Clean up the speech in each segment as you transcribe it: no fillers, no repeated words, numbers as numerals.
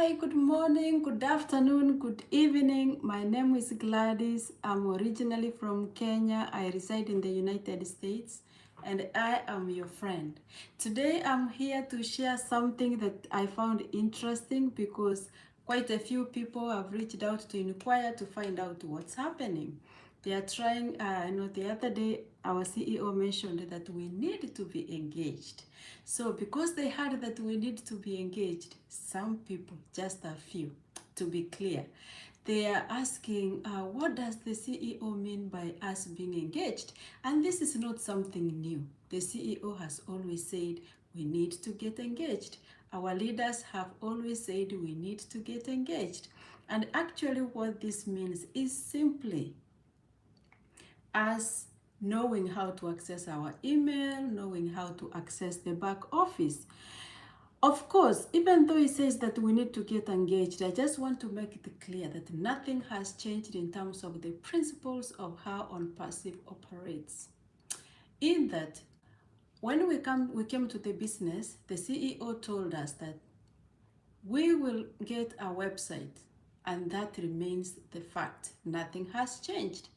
Hi, good morning, good afternoon, good evening. My name is Gladys. I'm originally from Kenya. I reside in the United States and I am your friend. Today I'm here to share something that I found interesting because quite a few people have reached out to inquire to find out what's happening. They are trying, the other day our CEO mentioned that we need to be engaged. So because they heard that we need to be engaged, some people, just a few, to be clear, they are asking, what does the CEO mean by us being engaged? And this is not something new. The CEO has always said we need to get engaged. Our leaders have always said we need to get engaged. And actually what this means is simply as knowing how to access our email, knowing how to access the back office. Of course, even though it says that we need to get engaged, I just want to make it clear that nothing has changed in terms of the principles of how ONPASSIVE operates. In that, when we came to the business, the CEO told us that we will get a website, and that remains the fact. Nothing has changed.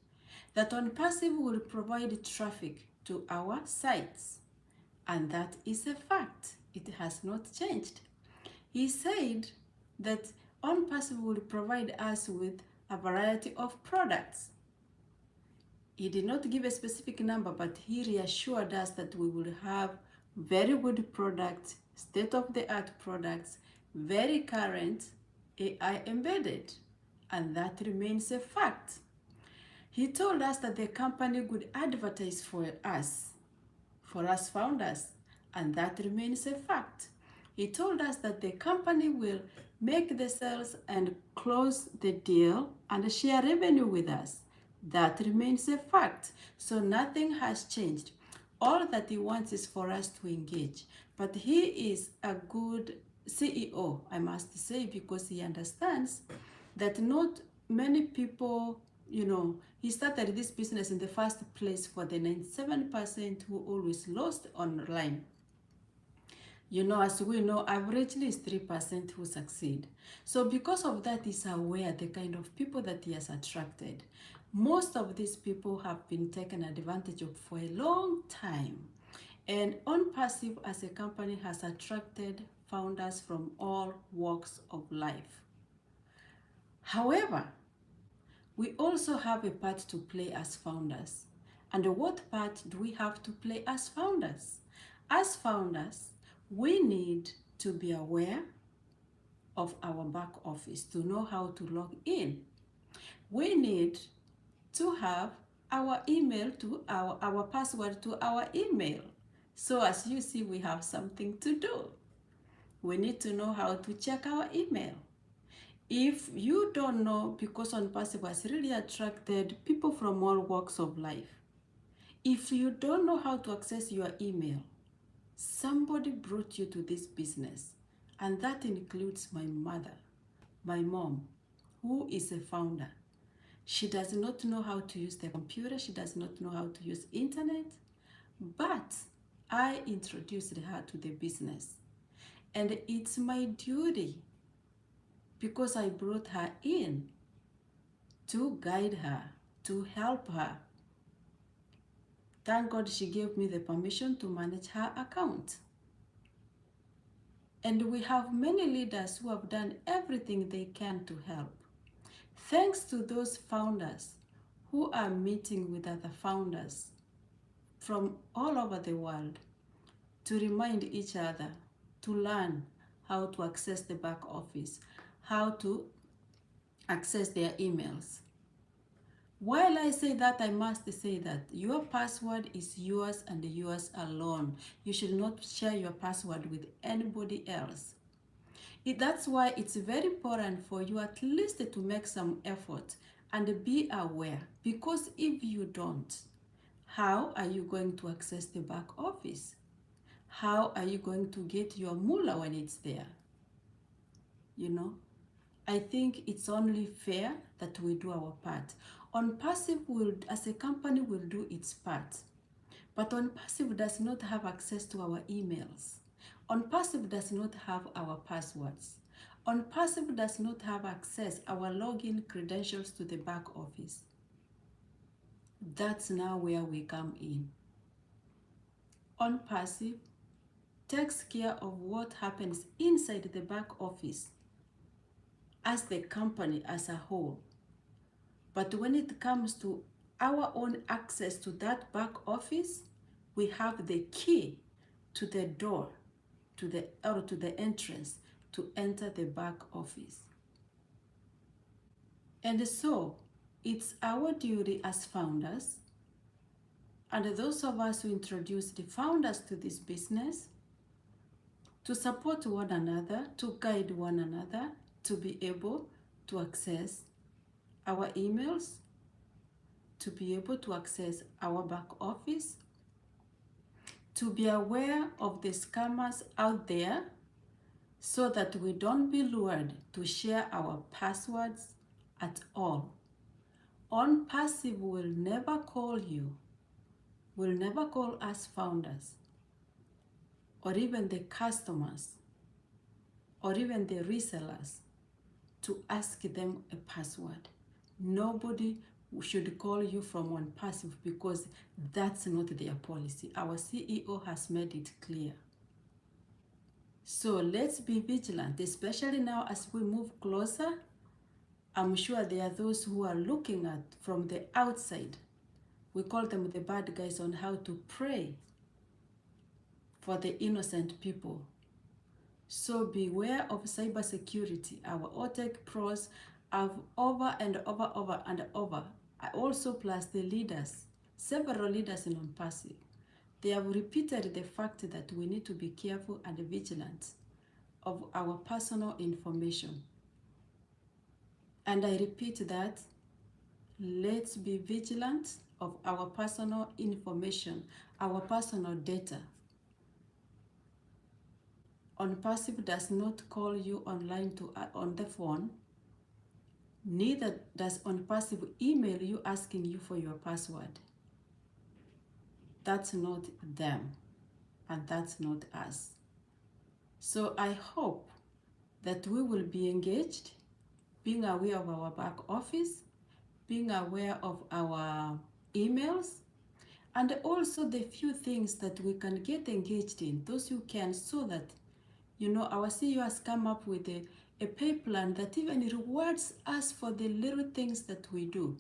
That ONPASSIVE will provide traffic to our sites, and that is a fact. It has not changed. He said that ONPASSIVE will provide us with a variety of products. He did not give a specific number, but he reassured us that we will have very good products, state-of-the-art products, very current, AI embedded, and that remains a fact. He told us that the company would advertise for us founders, and that remains a fact. He told us that the company will make the sales and close the deal and share revenue with us. That remains a fact. So nothing has changed. All that he wants is for us to engage. But he is a good CEO, I must say, because he understands that not many people, he started this business in the first place for the 97% who always lost online. As we know, averagely is 3% who succeed. So because of that, he's aware the kind of people that he has attracted. Most of these people have been taken advantage of for a long time. And ONPASSIVE as a company has attracted founders from all walks of life. However, we also have a part to play as founders. And what part do we have to play as founders? As founders, we need to be aware of our back office to know how to log in. We need to have our email to our password to our email. So as you see, we have something to do. We need to know how to check our email. If you don't know, because ONPASSIVE has really attracted people from all walks of life. If you don't know how to access your email, somebody brought you to this business, and that includes my mother, my mom, who is a founder. She does not know how to use the computer. She does not know how to use internet, but I introduced her to the business, and it's my duty, because I brought her in, to guide her, to help her. Thank God she gave me the permission to manage her account. And we have many leaders who have done everything they can to help. Thanks to those founders who are meeting with other founders from all over the world to remind each other, to learn how to access the back office, how to access their emails. While I say that, I must say that your password is yours and yours alone. You should not share your password with anybody else. That's why it's very important for you at least to make some effort and be aware, because if you don't, how are you going to access the back office? How are you going to get your moolah when it's there? I think it's only fair that we do our part. ONPASSIVE as a company, will do its part. But ONPASSIVE does not have access to our emails. ONPASSIVE does not have our passwords. ONPASSIVE does not have access our login credentials to the back office. That's now where we come in. ONPASSIVE takes care of what happens inside the back office as the company as a whole. But when it comes to our own access to that back office, we have the key to the door, to the entrance to enter the back office. And so it's our duty as founders, and those of us who introduce the founders to this business, to support one another, to guide one another, to be able to access our emails, to be able to access our back office, to be aware of the scammers out there so that we don't be lured to share our passwords at all. ONPASSIVE will never call you, will never call us founders, or even the customers, or even the resellers to ask them a password. Nobody should call you from ONPASSIVE because that's not their policy. Our CEO has made it clear. So let's be vigilant, especially now as we move closer. I'm sure there are those who are looking at from the outside. We call them the bad guys, on how to pray for the innocent people. So beware of cybersecurity. Our OTech pros have over and over. Also plus the leaders, several leaders in ONPASSIVE. They have repeated the fact that we need to be careful and vigilant of our personal information. And I repeat that, let's be vigilant of our personal information, our personal data. ONPASSIVE does not call you online on the phone. Neither does ONPASSIVE email you asking you for your password. That's not them, and that's not us. So I hope that we will be engaged, being aware of our back office, being aware of our emails, and also the few things that we can get engaged in, those who can, so that, our CEO has come up with a pay plan that even rewards us for the little things that we do.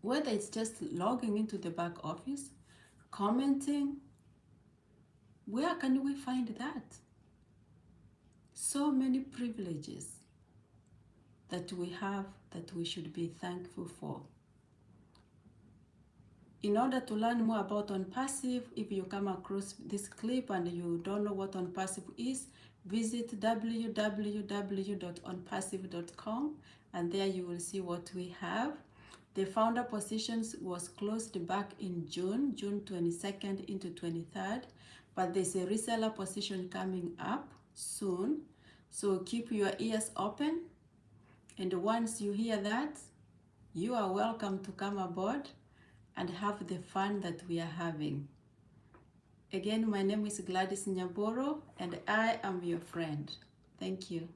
Whether it's just logging into the back office, commenting, where can we find that? So many privileges that we have that we should be thankful for. In order to learn more about ONPASSIVE, if you come across this clip and you don't know what ONPASSIVE is, visit www.onpassive.com, and there you will see what we have. The founder positions was closed back in June 22nd into 23rd, but there's a reseller position coming up soon. So keep your ears open, and once you hear that, you are welcome to come aboard and have the fun that we are having. Again, my name is Gladys Nyaboro, and I am your friend. Thank you.